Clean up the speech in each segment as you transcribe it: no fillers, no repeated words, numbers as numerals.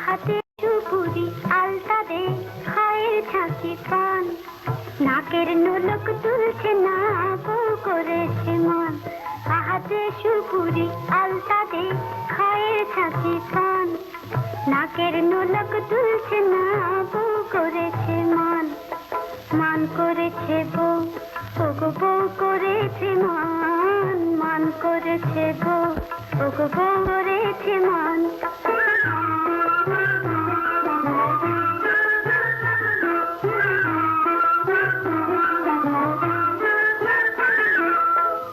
হাতে চুপুরি আলতা দে খায়ের ছাঁচি পান নাকের নোলক তুলছে না বউ করেছে মান হাতে চুপুরি আলতা দে খায়ের ছাঁচি পান নাকের নোলক তুলছে না বউ করেছে মান মান করেছে বউ ওগো বউ করেছে মান মান করেছে বউ ওগো বউ করেছে মান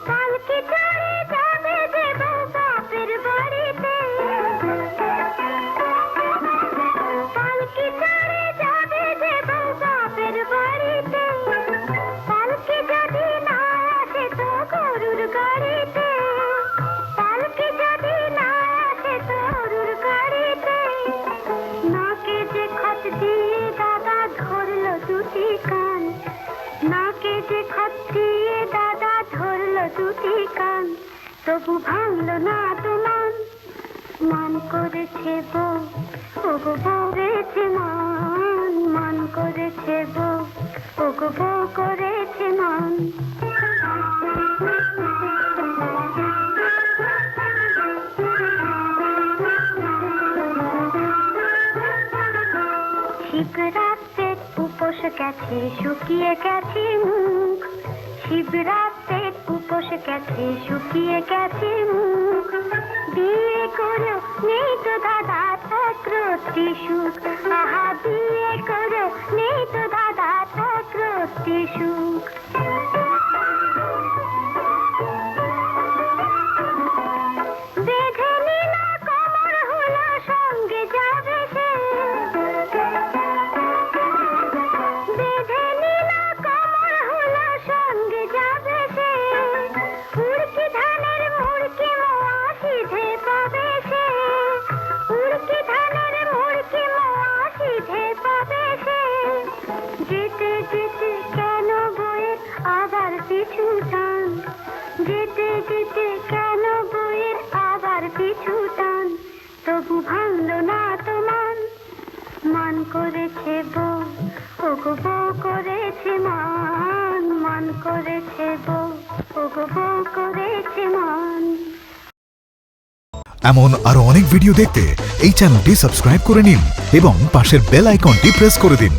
পালকি চড়ে যাবে যে বউ বাপের বাড়িতে পালকি চড়ে যাবে যে বউ বাপের বাড়িতে পালকি যদি না আসে তো গরুর গাড়িতে পালকি যদি না আসে তো গরুর গাড়িতে নাকে যে খত দিয়ে দাদা ধরলো দুটি কান নাকে যে খত দিয়ে দাদা ধরলো দুটি কান তবু ভাঙলো না তোমার মান করেছে বউ ওগো বউ করেছে মান মান করেছে বউ ওগো বউ করেছে মান শিবরাত্রির উপোস গেছে শুকিয়ে গেছে মুখ শিবরাত্রির উপোস গেছে শুকিয়ে গেছে মুখ বিয়ে করো নেই তো দাদা চাকরতি সুখ আহা বিয়ে করো নেই তো দাদা চাকরতি সুখ বেঁধে নিল কমর হলো সঙ্গে যাবে সে বেঁধে নিল কমর হলো সঙ্গে যাবে সে উড়কি ধানের মুড়কি মোয়া সিধে পাবে সে উড়কি ধানের মুড়কি মোয়া সিধে পাবে সে যেতে যেতে কেন বইয়ের আবার পিছু টান যেতে যেতে কেন বইয়ের আবার পিছু টান তবু ভাঙলো না তোমার মান করেছে বউ ওগো বউ করেছে মান মান করেছে বউ ওগো বউ করেছে মান। এমন আরো অনেক ভিডিও দেখতে এই চ্যানেলটি সাবস্ক্রাইব করে নিন এবং পাশের বেল আইকনটি প্রেস করে দিন।